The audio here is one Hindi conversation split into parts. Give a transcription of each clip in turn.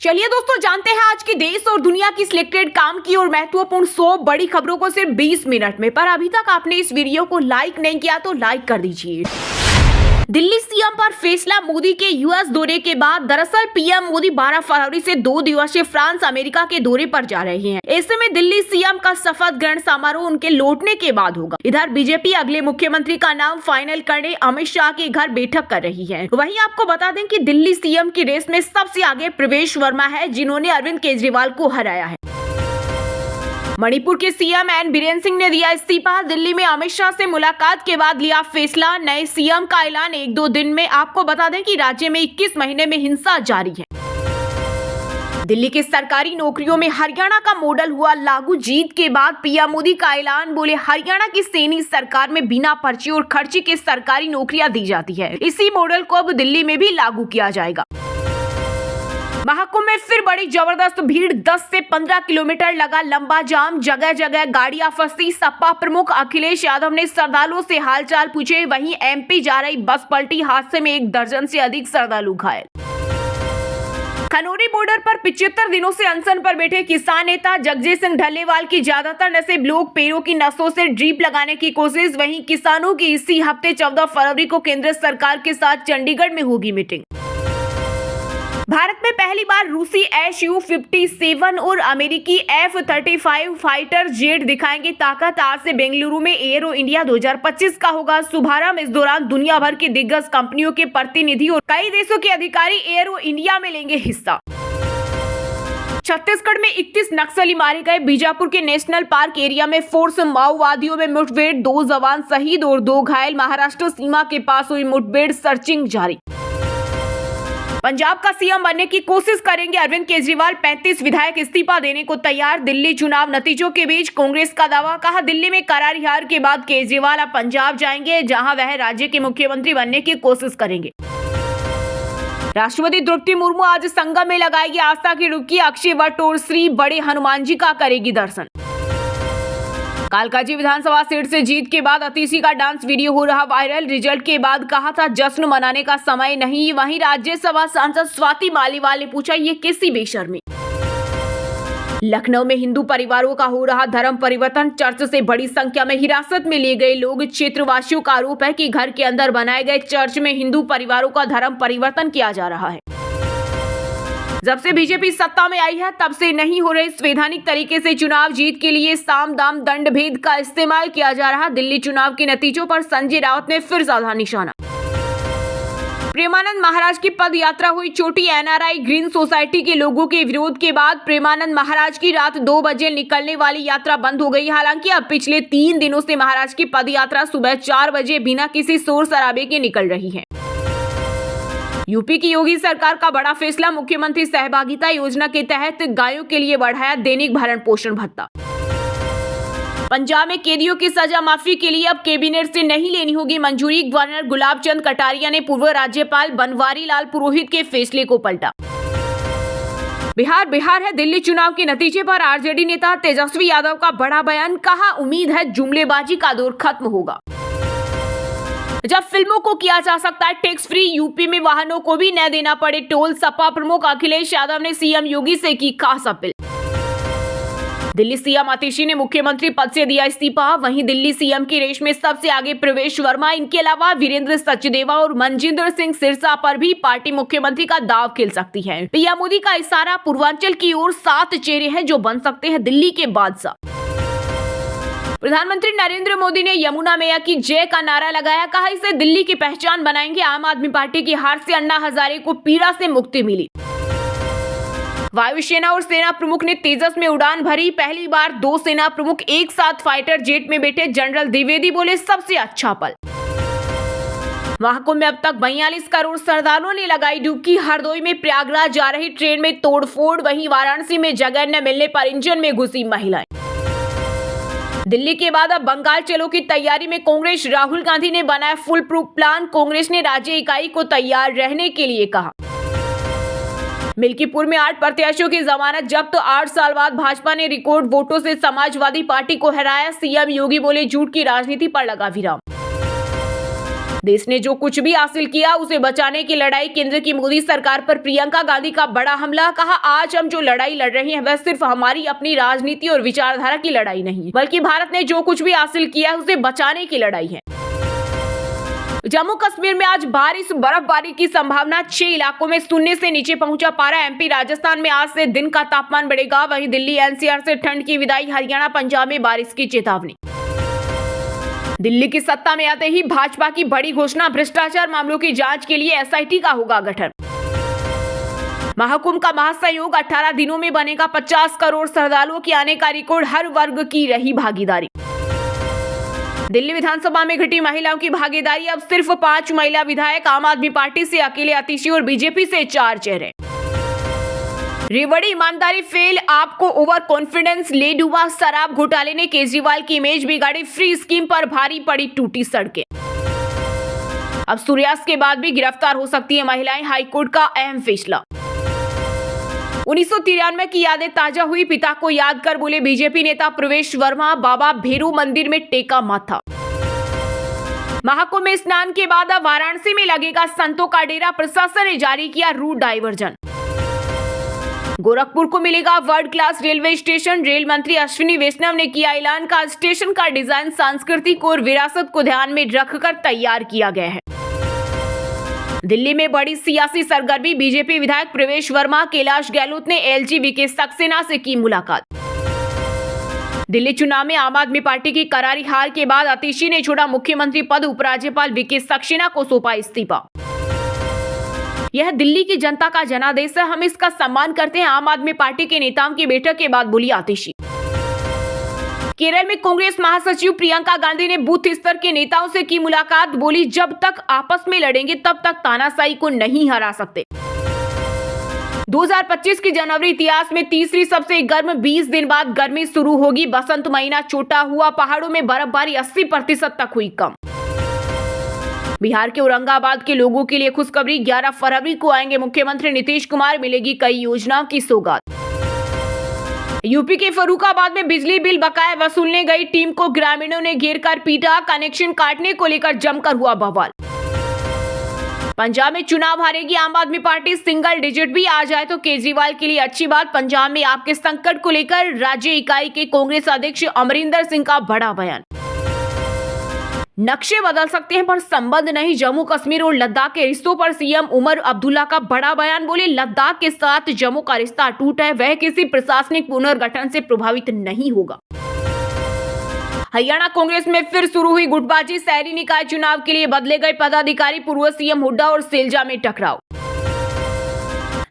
चलिए दोस्तों, जानते हैं आज की देश और दुनिया की सिलेक्टेड काम की और महत्वपूर्ण 100 बड़ी खबरों को सिर्फ 20 मिनट में। पर अभी तक आपने इस वीडियो को लाइक नहीं किया तो लाइक कर दीजिए। दिल्ली सीएम पर फैसला, मोदी के यूएस दौरे के बाद। दरअसल पीएम मोदी 12 फरवरी से 2 दिवसीय फ्रांस अमेरिका के दौरे पर जा रहे हैं। ऐसे में दिल्ली सीएम का शपथ ग्रहण समारोह उनके लौटने के बाद होगा। इधर बीजेपी अगले मुख्यमंत्री का नाम फाइनल करने अमित शाह के घर बैठक कर रही है। वहीं आपको बता दें कि दिल्ली सीएम की रेस में सबसे आगे प्रवेश वर्मा है, जिन्होंने अरविंद केजरीवाल को हराया है। मणिपुर के सीएम एन बीरेन सिंह ने दिया इस्तीफा। दिल्ली में अमित शाह से मुलाकात के बाद लिया फैसला, नए सीएम का ऐलान 1-2 दिन में। आपको बता दें कि राज्य में 21 महीने में हिंसा जारी है। दिल्ली के सरकारी नौकरियों में हरियाणा का मॉडल हुआ लागू। जीत के बाद पीएम मोदी का ऐलान, बोले हरियाणा की सैनी सरकार में बिना पर्ची और खर्ची के सरकारी नौकरियां दी जाती है। इसी मॉडल को अब दिल्ली में भी लागू किया जाएगा। महाकुंभ में फिर बड़ी जबरदस्त भीड़, 10 से 15 किलोमीटर लगा लंबा जाम, जगह जगह गाड़ियां फंसी। सपा प्रमुख अखिलेश यादव ने श्रद्धालुओं से हालचाल पूछे। वहीं एमपी जा रही बस पलटी, हादसे में 1 दर्जन से अधिक श्रद्धालु घायल। खनौरी बॉर्डर पर 75 दिनों से अनशन पर बैठे किसान नेता जगजीत सिंह ढल्लेवाल की ज्यादातर नसें ब्लॉक, पैरों की नसों से ड्रिप लगाने की कोशिश। वहीं किसानों की इसी हफ्ते 14 फरवरी को केंद्र सरकार के साथ चंडीगढ़ में होगी मीटिंग। भारत में पहली बार रूसी Su-57 और अमेरिकी F-35 फाइटर जेट दिखाएंगे ताकत। आज से बेंगलुरु में एरो इंडिया 2025 का होगा शुभारंभ। इस दौरान दुनिया भर की दिग्गज कंपनियों के प्रतिनिधि और कई देशों के अधिकारी एरो इंडिया में लेंगे हिस्सा। छत्तीसगढ़ में 31 नक्सली मारे गए। बीजापुर के नेशनल पार्क एरिया में फोर्स माओवादियों में मुठभेड़, 2 जवान शहीद और 2 घायल। महाराष्ट्र सीमा के पास हुई मुठभेड़, सर्चिंग जारी। पंजाब का सीएम बनने की कोशिश करेंगे अरविंद केजरीवाल। 35 विधायक इस्तीफा देने को तैयार। दिल्ली चुनाव नतीजों के बीच कांग्रेस का दावा, कहा दिल्ली में करारी हार के बाद केजरीवाल अब पंजाब जाएंगे, जहां वह राज्य के मुख्यमंत्री बनने की कोशिश करेंगे। राष्ट्रपति द्रौपदी मुर्मू आज संगम में लगाएगी आस्था की डुबकी। अक्षय वट और श्री बड़े हनुमान जी का करेगी दर्शन। कालकाजी विधानसभा सीट से जीत के बाद अतिशी का डांस वीडियो हो रहा वायरल। रिजल्ट के बाद कहा था जश्न मनाने का समय नहीं। वहीं राज्यसभा सांसद स्वाति मालीवाल ने पूछा, ये कैसी बेशर्मी। लखनऊ में हिंदू परिवारों का हो रहा धर्म परिवर्तन। चर्च से बड़ी संख्या में हिरासत में लिए गए लोग। क्षेत्रवासियों का आरोप है कि घर के अंदर बनाए गए चर्च में हिंदू परिवारों का धर्म परिवर्तन किया जा रहा है। जब से बीजेपी सत्ता में आई है तब से नहीं हो रहे संवैधानिक तरीके से चुनाव। जीत के लिए साम दाम दंड भेद का इस्तेमाल किया जा रहा। दिल्ली चुनाव के नतीजों पर संजय राउत ने फिर साधा निशाना। प्रेमानंद महाराज की पद यात्रा हुई चोटी। एनआरआई ग्रीन सोसाइटी के लोगों के विरोध के बाद प्रेमानंद महाराज की रात 2 बजे निकलने वाली यात्रा बंद हो गई। हालांकि अब पिछले 3 दिनों से महाराज की पद यात्रा सुबह 4 बजे बिना किसी शोर शराबे के निकल रही है। यूपी की योगी सरकार का बड़ा फैसला, मुख्यमंत्री सहभागिता योजना के तहत गायों के लिए बढ़ाया दैनिक भरण पोषण भत्ता। पंजाब में कैदियों की सजा माफी के लिए अब कैबिनेट से नहीं लेनी होगी मंजूरी। गवर्नर गुलाब चंद कटारिया ने पूर्व राज्यपाल बनवारी लाल पुरोहित के फैसले को पलटा। बिहार है, दिल्ली चुनाव के नतीजे पर आरजेडी नेता तेजस्वी यादव का बड़ा बयान, कहा उम्मीद है जुमलेबाजी का दौर खत्म होगा। जब फिल्मों को किया जा सकता है टैक्स फ्री, यूपी में वाहनों को भी न देना पड़े टोल। सपा प्रमुख अखिलेश यादव ने सीएम योगी से की खास अपील। दिल्ली सीएम आतिशी ने मुख्यमंत्री पद से दिया इस्तीफा। वहीं दिल्ली सीएम की रेस में सबसे आगे प्रवेश वर्मा। इनके अलावा वीरेंद्र सचदेवा और मनजिंदर सिंह सिरसा पर भी पार्टी मुख्यमंत्री का दाव खेल सकती है। पीएम मोदी का इशारा, पूर्वांचल की ओर 7 चेहरे हैं जो बन सकते हैं दिल्ली के बादशाह। प्रधानमंत्री नरेंद्र मोदी ने यमुना मैया की जय का नारा लगाया, कहा इसे दिल्ली की पहचान बनाएंगे। आम आदमी पार्टी की हार से अन्ना हजारे को पीड़ा से मुक्ति मिली। वायुसेना और सेना प्रमुख ने तेजस में उड़ान भरी। पहली बार 2 सेना प्रमुख एक साथ फाइटर जेट में बैठे। जनरल द्विवेदी बोले सबसे अच्छा पल। महाकुंभ में अब तक 42 करोड़ श्रद्धालुओं ने लगाई डुबकी। हरदोई में प्रयागराज जा रही ट्रेन में तोड़फोड़। वहीं वाराणसी में जगह न मिलने पर इंजन में घुसी महिलाएं। दिल्ली के बाद अब बंगाल चलो की तैयारी में कांग्रेस। राहुल गांधी ने बनाया फुल प्रूफ प्लान। कांग्रेस ने राज्य इकाई को तैयार रहने के लिए कहा। मिल्कीपुर में 8 प्रत्याशियों की जमानत जब्त। 8 साल बाद भाजपा ने रिकॉर्ड वोटों से समाजवादी पार्टी को हराया। सीएम योगी बोले झूठ की राजनीति पर लगा विराम। देश ने जो कुछ भी हासिल किया उसे बचाने की लड़ाई। केंद्र की मोदी सरकार पर प्रियंका गांधी का बड़ा हमला। कहा, आज हम जो लड़ाई लड़ रहे हैं वह सिर्फ हमारी अपनी राजनीति और विचारधारा की लड़ाई नहीं, बल्कि भारत ने जो कुछ भी हासिल किया है उसे बचाने की लड़ाई है। जम्मू कश्मीर में आज बारिश बर्फबारी की संभावना। 6 इलाकों में शून्य से नीचे पहुंचा पारा। एमपी राजस्थान में आज से दिन का तापमान बढ़ेगा। वहीं दिल्ली एनसीआर से ठंड की विदाई। हरियाणा पंजाब में बारिश की चेतावनी। दिल्ली की सत्ता में आते ही भाजपा की बड़ी घोषणा। भ्रष्टाचार मामलों की जांच के लिए एसआईटी का होगा गठन। महाकुंभ का महासंयोग। 18 दिनों में बनेगा 50 करोड़ श्रद्धालुओं की आने का रिकॉर्ड। हर वर्ग की रही भागीदारी। दिल्ली विधानसभा में घटी महिलाओं की भागीदारी। अब सिर्फ 5 महिला विधायक। आम आदमी पार्टी से अकेले आतिशी और बीजेपी से 4 चेहरे। रेवड़ी ईमानदारी फेल, आपको ओवर कॉन्फिडेंस ले डूबा। शराब घोटाले ने केजरीवाल की इमेज बिगाड़ी। फ्री स्कीम पर भारी पड़ी टूटी सड़कें। अब सूर्यास्त के बाद भी गिरफ्तार हो सकती है महिलाएं। हाईकोर्ट का अहम फैसला। 1993 की यादें ताजा हुई। पिता को याद कर बोले बीजेपी नेता प्रवेश वर्मा। बाबा भैरू मंदिर में टेका माथा। महाकुंभ में स्नान के बाद अब वाराणसी में लगेगा संतों का डेरा। प्रशासन ने जारी किया रूट डाइवर्जन। गोरखपुर को मिलेगा world class railway station. Rail मंत्री अश्विनी वैष्णव ने किया ऐलान। का स्टेशन का डिजाइन सांस्कृतिक और विरासत को ध्यान में रखकर तैयार किया गया है। दिल्ली में बड़ी सियासी सरगर्मी। बीजेपी विधायक प्रवेश वर्मा, कैलाश गहलोत ने एलजी वीके सक्सेना से की मुलाकात। दिल्ली चुनाव में आम आदमी पार्टी की करारी हार के बाद आतिशी ने छोड़ा मुख्यमंत्री पद। उपराज्यपाल वीके सक्सेना को सौंपा इस्तीफा। यह दिल्ली की जनता का जनादेश है, हम इसका सम्मान करते हैं। आम आदमी पार्टी के नेताओं की बैठक के बाद बोली आतिशी। केरल में कांग्रेस महासचिव प्रियंका गांधी ने बूथ स्तर के नेताओं से की मुलाकात। बोली, जब तक आपस में लड़ेंगे तब तक तानाशाही को नहीं हरा सकते। 2025 की जनवरी इतिहास में तीसरी सबसे गर्म। 20 दिन बाद गर्मी शुरू होगी। बसंत महीना छोटा हुआ। पहाड़ों में बर्फबारी 80% तक हुई कम। बिहार के औरंगाबाद के लोगों के लिए खुशखबरी। 11 फरवरी को आएंगे मुख्यमंत्री नीतीश कुमार। मिलेगी कई योजनाओं की सौगात। यूपी के फर्रुखाबाद में बिजली बिल बकाया वसूलने गई टीम को ग्रामीणों ने घेर कर पीटा। कनेक्शन काटने को लेकर जमकर हुआ बवाल। पंजाब में चुनाव हारेगी आम आदमी पार्टी। सिंगल डिजिट भी आ जाए तो केजरीवाल के लिए अच्छी बात। पंजाब में आपके संकट को लेकर राज्य इकाई के कांग्रेस अध्यक्ष अमरिंदर सिंह का बड़ा बयान। नक्शे बदल सकते हैं पर संबंध नहीं। जम्मू कश्मीर और लद्दाख के रिश्तों पर सीएम उमर अब्दुल्ला का बड़ा बयान। बोले, लद्दाख के साथ जम्मू का रिश्ता अटूट है। वह किसी प्रशासनिक पुनर्गठन से प्रभावित नहीं होगा। हरियाणा कांग्रेस में फिर शुरू हुई गुटबाजी। शहरी निकाय चुनाव के लिए बदले गए पदाधिकारी। पूर्व सीएम हुड्डा और सैलजा में टकराव।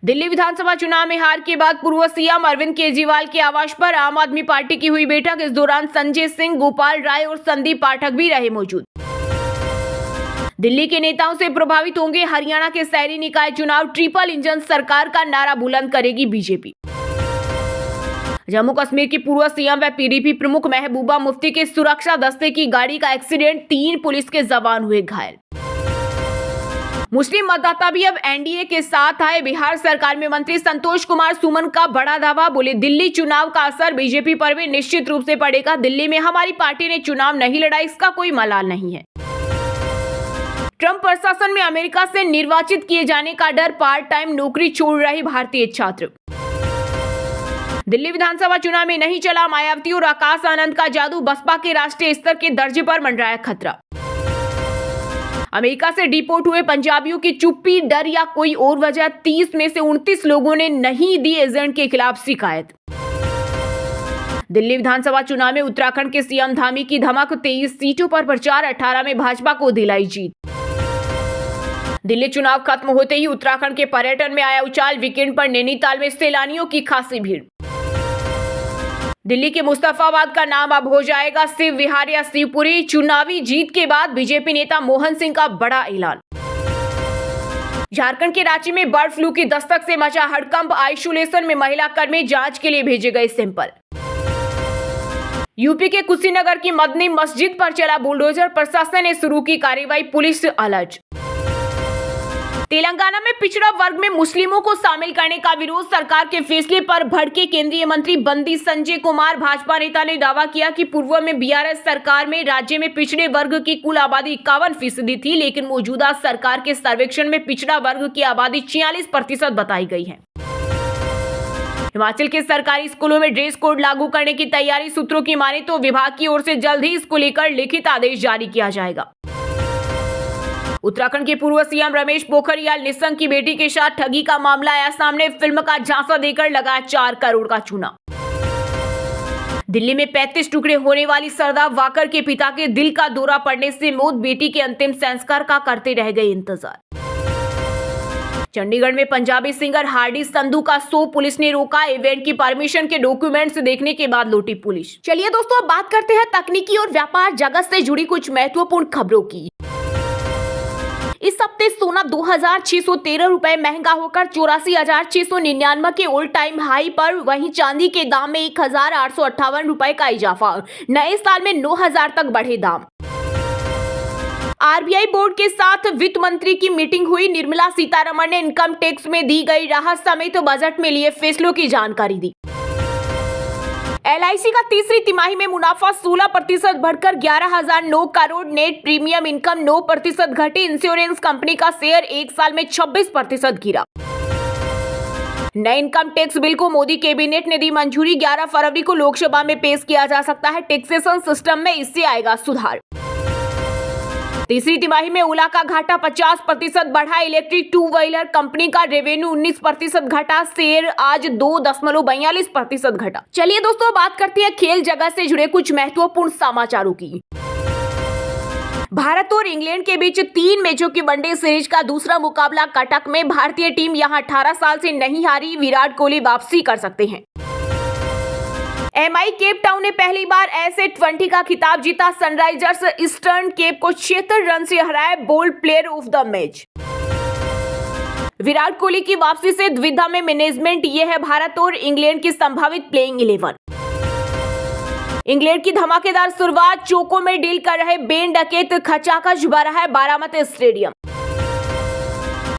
दिल्ली विधानसभा चुनाव में हार के बाद पूर्व सीएम अरविंद केजरीवाल के आवास पर आम आदमी पार्टी की हुई बैठक। इस दौरान संजय सिंह, गोपाल राय और संदीप पाठक भी रहे मौजूद। दिल्ली के नेताओं से प्रभावित होंगे हरियाणा के शहरी निकाय चुनाव। ट्रिपल इंजन सरकार का नारा बुलंद करेगी बीजेपी। जम्मू कश्मीर की पूर्व सीएम व पीडीपी प्रमुख महबूबा मुफ्ती के सुरक्षा दस्ते की गाड़ी का एक्सीडेंट। 3 पुलिस के जवान हुए घायल। मुस्लिम मतदाता भी अब एनडीए के साथ आए। बिहार सरकार में मंत्री संतोष कुमार सुमन का बड़ा दावा। बोले, दिल्ली चुनाव का असर बीजेपी पर भी निश्चित रूप से पड़ेगा। दिल्ली में हमारी पार्टी ने चुनाव नहीं लड़ा, इसका कोई मलाल नहीं है। ट्रंप प्रशासन में अमेरिका से निर्वाचित किए जाने का डर। पार्ट टाइम नौकरी छोड़ रहे भारतीय छात्र। दिल्ली विधानसभा चुनाव में नहीं चला मायावती और आकाश आनंद का जादू। बसपा के राष्ट्रीय स्तर के दर्जे पर मंडराया खतरा। अमेरिका से डिपोर्ट हुए पंजाबियों की चुप्पी, डर या कोई और वजह। 30 में से 29 लोगों ने नहीं दी एजेंट के खिलाफ शिकायत। दिल्ली विधानसभा चुनाव में उत्तराखंड के सीएम धामी की धमक। 23 सीटों पर प्रचार। 18 में भाजपा को दिलाई जीत। दिल्ली चुनाव खत्म होते ही उत्तराखंड के पर्यटन में आया उछाल। वीकेंड पर नैनीताल में सैलानियों की खासी भीड़। दिल्ली के मुस्तफाबाद का नाम अब हो जाएगा शिव विहार या शिवपुरी। चुनावी जीत के बाद बीजेपी नेता मोहन सिंह का बड़ा ऐलान। झारखंड के रांची में बर्ड फ्लू की दस्तक से मचा हड़कंप। आइसोलेशन में महिला कर्मी, जांच के लिए भेजे गए सैंपल। यूपी के कुशीनगर की मदनी मस्जिद पर चला बुलडोजर। प्रशासन ने शुरू की कार्रवाई। Police alert. तेलंगाना में पिछड़ा वर्ग में मुस्लिमों को शामिल करने का विरोध सरकार के फैसले पर भड़के केंद्रीय मंत्री बंदी संजय कुमार। भाजपा नेता ने दावा किया कि पूर्व में बीआरएस सरकार में राज्य में पिछड़े वर्ग की कुल आबादी 51% थी, लेकिन मौजूदा सरकार के सर्वेक्षण में पिछड़ा वर्ग की आबादी 46% बताई गई है। हिमाचल के सरकारी स्कूलों में ड्रेस कोड लागू करने की तैयारी। सूत्रों की माने तो विभाग की ओर से जल्द ही इसको लेकर लिखित आदेश जारी किया जाएगा। उत्तराखंड के पूर्व सीएम रमेश पोखरियाल निशंक की बेटी के साथ ठगी का मामला आया सामने। फिल्म का झांसा देकर लगा 4 करोड़ का चूना। दिल्ली में 35 टुकड़े होने वाली सरदार वाकर के पिता के दिल का दौरा पड़ने से मौत। बेटी के अंतिम संस्कार का करते रह गए इंतजार। चंडीगढ़ में पंजाबी सिंगर हार्डी संधू का शो पुलिस ने रोका। इवेंट की परमिशन के डॉक्यूमेंट्स देखने के बाद लौटी पुलिस। चलिए दोस्तों, अब बात करते हैं तकनीकी और व्यापार जगत से जुड़ी कुछ महत्वपूर्ण खबरों की। इस हफ्ते सोना 2,613 रुपए महंगा होकर 84,699 के ऑल टाइम हाई पर। वहीं चांदी के दाम में 1,858 रुपए का इजाफा। नए साल में 9,000 तक बढ़े दाम। आरबीआई बोर्ड के साथ वित्त मंत्री की मीटिंग हुई। निर्मला सीतारमण ने इनकम टैक्स में दी गई राहत समेत बजट में लिए फैसलों की जानकारी दी। एलआईसी का तीसरी तिमाही में मुनाफा 16% बढ़कर 11,009 करोड़। नेट प्रीमियम इनकम 9% घटी। इंश्योरेंस कंपनी का शेयर एक साल में 26% गिरा। नए इनकम टैक्स बिल को मोदी कैबिनेट ने दी मंजूरी। 11 फरवरी को लोकसभा में पेश किया जा सकता है। टैक्सेशन सिस्टम में इससे आएगा सुधार। तीसरी तिमाही में ओला का घाटा 50% बढ़ा। इलेक्ट्रिक टू व्हीलर कंपनी का रेवेन्यू 19% घटा। शेयर आज 2.42% घटा। चलिए दोस्तों, बात करते हैं खेल जगत से जुड़े कुछ महत्वपूर्ण समाचारों की। भारत और इंग्लैंड के बीच 3 मैचों की वनडे सीरीज का दूसरा मुकाबला कटक में। भारतीय टीम यहां 18 साल से नहीं हारी। विराट कोहली वापसी कर सकते हैं। एमआई केप टाउन ने पहली बार SA20 का खिताब जीता। सनराइजर्स ईस्टर्न केप को 76 रन से हराया। Bold player of the match. Virat Kohli की वापसी से द्विधा में मैनेजमेंट। यह है भारत और इंग्लैंड की संभावित प्लेइंग 11। इंग्लैंड की धमाकेदार शुरुआत। चौकों में डील कर रहे बेन डकेत खचाखच भरा है बारामती स्टेडियम।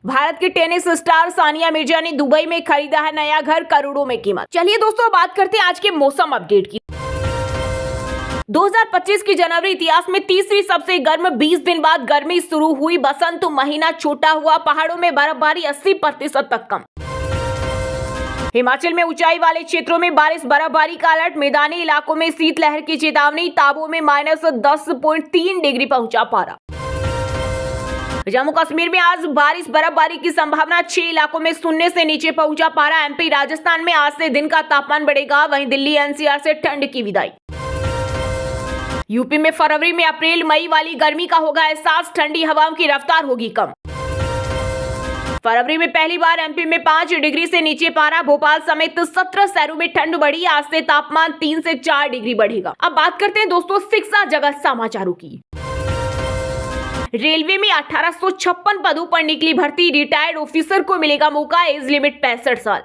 भारत की टेनिस स्टार सानिया मिर्जा ने दुबई में खरीदा है नया घर, करोड़ों में कीमत। चलिए दोस्तों, बात करते हैं आज के मौसम अपडेट की। 2025 की जनवरी इतिहास में तीसरी सबसे गर्म 20 दिन बाद गर्मी शुरू हुई। बसंत महीना छोटा हुआ। पहाड़ों में बर्फबारी 80% तक कम। हिमाचल में ऊंचाई वाले क्षेत्रों में बारिश बर्फबारी का अलर्ट। मैदानी इलाकों में शीतलहर की चेतावनी। ताबो में -10.3 डिग्री पहुंचा पारा। जम्मू कश्मीर में आज बारिश बर्फबारी की संभावना। 6 इलाकों में 0 से नीचे पहुंचा पारा। एमपी राजस्थान में आज से दिन का तापमान बढ़ेगा। वहीं दिल्ली एनसीआर से ठंड की विदाई। यूपी में फरवरी में अप्रैल मई वाली गर्मी का होगा एहसास। ठंडी हवाओं की रफ्तार होगी कम। फरवरी में पहली बार एमपी में 5 डिग्री से नीचे पारा। भोपाल समेत 17 शहरों में ठंड बढ़ी। आज से तापमान 3 से 4 डिग्री बढ़ेगा। अब बात करते हैं दोस्तों शिक्षा जगत समाचारों की। रेलवे में 1856 पदों पर निकली भर्ती। रिटायर्ड ऑफिसर को मिलेगा मौका। एज लिमिट 65 साल।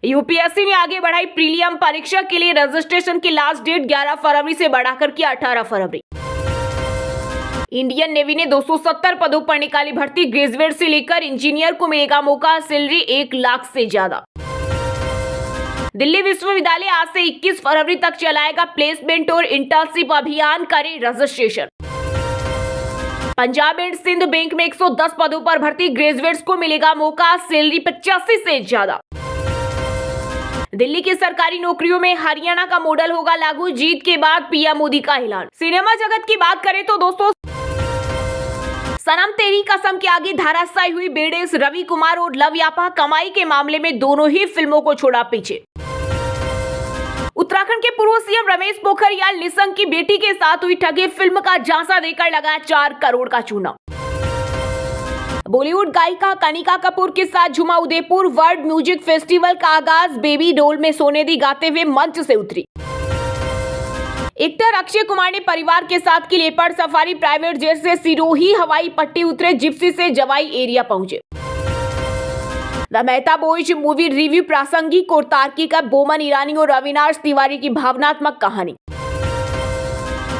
यूपीएससी ने आगे बढ़ाई प्रीलियम परीक्षा के लिए रजिस्ट्रेशन की लास्ट डेट 11 फरवरी से बढ़ाकर की 18 फरवरी। इंडियन नेवी ने 270 पदों पर निकाली भर्ती। ग्रेजुएट से लेकर इंजीनियर को मिलेगा मौका। सैलरी 1 लाख से ज्यादा। दिल्ली विश्वविद्यालय आज से 21 फरवरी तक चलाएगा प्लेसमेंट और इंटर्नशिप अभियान। करें registration. Punjab and Sind bank में 110 पदों पर भर्ती। ग्रेजुएट्स को मिलेगा मौका। सैलरी 85 से ज्यादा। दिल्ली की सरकारी नौकरियों में हरियाणा का मॉडल होगा लागू। जीत के बाद पीएम मोदी का ऐलान। सिनेमा जगत की बात करें तो दोस्तों सनम तेरी कसम के आगे धराशायी हुई बेडेस। रवि कुमार और लव यापा कमाई के मामले में दोनों ही फिल्मों को छोड़ा पीछे। उत्तराखंड के पूर्व सीएम रमेश पोखरियाल निशंक की बेटी के साथ हुई ठगी। फिल्म का झांसा देकर लगाया 4 करोड़ का चूना। बॉलीवुड गायिका कनिका कपूर के साथ झूमा उदयपुर वर्ल्ड म्यूजिक फेस्टिवल का आगाज। बेबी डॉल में सोने दी गाते हुए मंच से उतरी। एक्टर अक्षय कुमार ने परिवार के साथ की लेपर्ड सफारी। प्राइवेट जेट से सिरोही हवाई पट्टी उतरे। जिप्सी से जवाई एरिया पहुंचे। The Mehta boys movie review प्रासंगिक और तार्किक। बोमन ईरानी और अविनाश तिवारी की भावनात्मक कहानी।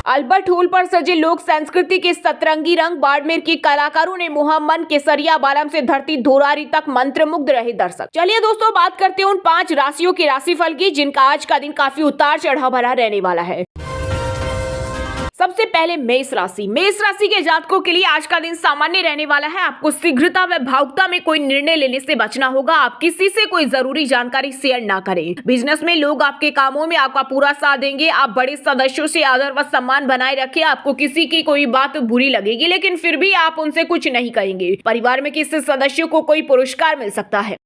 अल्बर्ट हॉल पर सजे लोक संस्कृति के सतरंगी रंग, बाड़मेर के कलाकारों ने मोहम्मद केसरिया बालम से धरती धोरारी तक मंत्रमुग्ध रहे दर्शक। चलिए दोस्तों, बात करते हैं उन 5 राशियों के राशिफल की जिनका आज का दिन काफी उतार चढ़ाव भरा रहने वाला है। सबसे पहले मेष राशि। मेष राशि के जातकों के लिए आज का दिन सामान्य रहने वाला है। आपको शीघ्रता व भावुकता में कोई निर्णय लेने से बचना होगा। आप किसी से कोई जरूरी जानकारी शेयर ना करें। बिजनेस में लोग आपके कामों में आपका पूरा साथ देंगे। आप बड़े सदस्यों से आदर व सम्मान बनाए रखें। आपको किसी की कोई बात बुरी लगेगी, लेकिन फिर भी आप उनसे कुछ नहीं कहेंगे। परिवार में किसी सदस्य को कोई पुरस्कार मिल सकता है।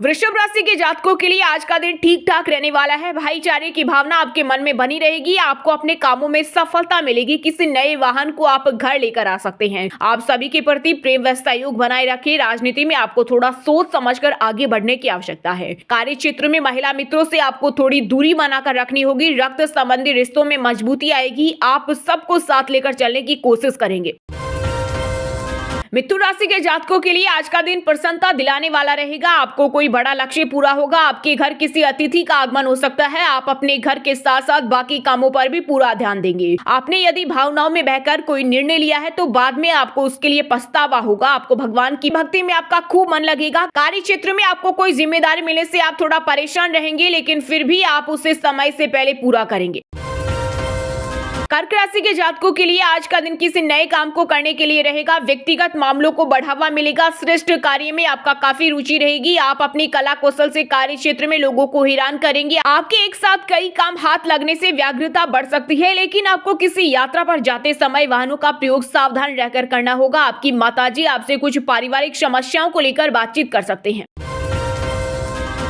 वृषभ राशि के जातकों के लिए आज का दिन ठीक ठाक रहने वाला है। भाईचारे की भावना आपके मन में बनी रहेगी। आपको अपने कामों में सफलता मिलेगी। किसी नए वाहन को आप घर लेकर आ सकते हैं। आप सभी के प्रति प्रेम व सहयोग बनाए रखें। राजनीति में आपको थोड़ा सोच समझकर आगे बढ़ने की आवश्यकता है। कार्य क्षेत्र में महिला मित्रों से आपको थोड़ी दूरी बनाकर रखनी होगी। रक्त संबंधी रिश्तों में मजबूती आएगी। आप सबको साथ लेकर चलने की कोशिश करेंगे। मिथुन राशि के जातकों के लिए आज का दिन प्रसन्नता दिलाने वाला रहेगा। आपको कोई बड़ा लक्ष्य पूरा होगा। आपके घर किसी अतिथि का आगमन हो सकता है। आप अपने घर के साथ साथ बाकी कामों पर भी पूरा ध्यान देंगे। आपने यदि भावनाओं में बहकर कोई निर्णय लिया है तो बाद में आपको उसके लिए पछतावा होगा। आपको भगवान की भक्ति में आपका खूब मन लगेगा। कार्य क्षेत्र में आपको कोई जिम्मेदारी मिलने से आप थोड़ा परेशान रहेंगे, लेकिन फिर भी आप उसे समय से पहले पूरा करेंगे। कर्क राशि के जातकों के लिए आज का दिन किसी नए काम को करने के लिए रहेगा। व्यक्तिगत मामलों को बढ़ावा मिलेगा। श्रेष्ठ कार्य में आपका काफी रुचि रहेगी। आप अपनी कला कौशल से कार्य क्षेत्र में लोगों को हैरान करेंगे। आपके एक साथ कई काम हाथ लगने से व्याग्रता बढ़ सकती है, लेकिन आपको किसी यात्रा पर जाते समय वाहनों का प्रयोग सावधान रहकर करना होगा। आपकी माताजी आपसे कुछ पारिवारिक समस्याओं को लेकर बातचीत कर सकते हैं।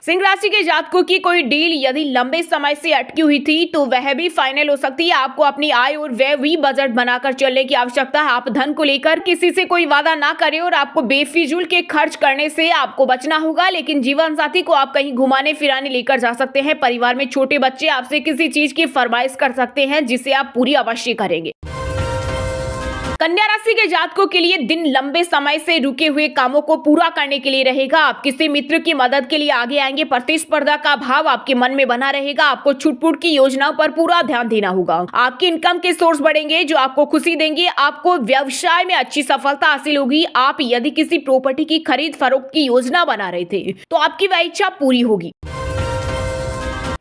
सिंह राशि के जातकों की कोई डील यदि लंबे समय से अटकी हुई थी तो वह भी फाइनल हो सकती है। आपको अपनी आय और व्यय भी बजट बनाकर चलने की आवश्यकता है। आप धन को लेकर किसी से कोई वादा ना करें और आपको बेफिजूल के खर्च करने से आपको बचना होगा, लेकिन जीवन साथी को आप कहीं घुमाने फिराने लेकर जा सकते हैं। परिवार में छोटे बच्चे आपसे किसी चीज की फरमाइश कर सकते हैं जिसे आप पूरी अवश्य करेंगे। कन्या राशि के जातकों के लिए दिन लंबे समय से रुके हुए कामों को पूरा करने के लिए रहेगा। आप किसी मित्र की मदद के लिए आगे आएंगे। प्रतिस्पर्धा का भाव आपके मन में बना रहेगा। आपको छुटपुट की योजनाओं पर पूरा ध्यान देना होगा। आपके इनकम के सोर्स बढ़ेंगे जो आपको खुशी देंगे। आपको व्यवसाय में अच्छी सफलता हासिल होगी। आप यदि किसी प्रॉपर्टी की खरीद फरोख्त की योजना बना रहे थे तो आपकी वह इच्छा पूरी होगी।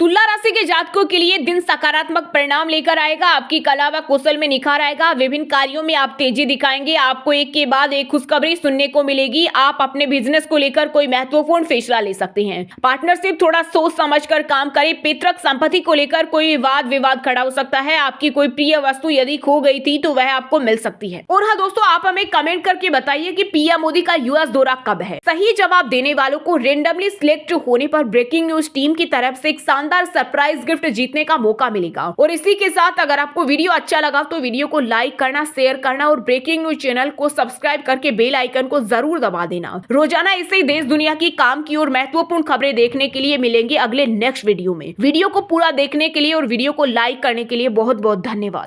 तुला राशि के जातकों के लिए दिन सकारात्मक परिणाम लेकर आएगा। आपकी कला व कौशल में निखार आएगा। विभिन्न कार्यों में आप तेजी दिखाएंगे। आपको एक के बाद एक खुशखबरी सुनने को मिलेगी। आप अपने बिजनेस को लेकर कोई महत्वपूर्ण फैसला ले सकते हैं। पार्टनरशिप थोड़ा सोच समझकर काम करें। पैतृक संपत्ति को लेकर कोई वाद विवाद खड़ा हो सकता है। आपकी कोई प्रिय वस्तु यदि खो गई थी तो वह आपको मिल सकती है। और हाँ दोस्तों, आप हमें कमेंट करके बताइए कि पीएम मोदी का यूएस दौरा कब है। सही जवाब देने वालों को रेंडमली सिलेक्ट होने पर ब्रेकिंग न्यूज टीम की तरफ से एक शानदार सरप्राइज गिफ्ट जीतने का मौका मिलेगा। और इसी के साथ अगर आपको वीडियो अच्छा लगा तो वीडियो को लाइक करना, शेयर करना और ब्रेकिंग न्यूज चैनल को सब्सक्राइब करके बेल आइकन को जरूर दबा देना। रोजाना ऐसे ही देश दुनिया की काम की और महत्वपूर्ण खबरें देखने के लिए मिलेंगे अगले नेक्स्ट वीडियो में। वीडियो को पूरा देखने के लिए और वीडियो को लाइक करने के लिए बहुत बहुत धन्यवाद।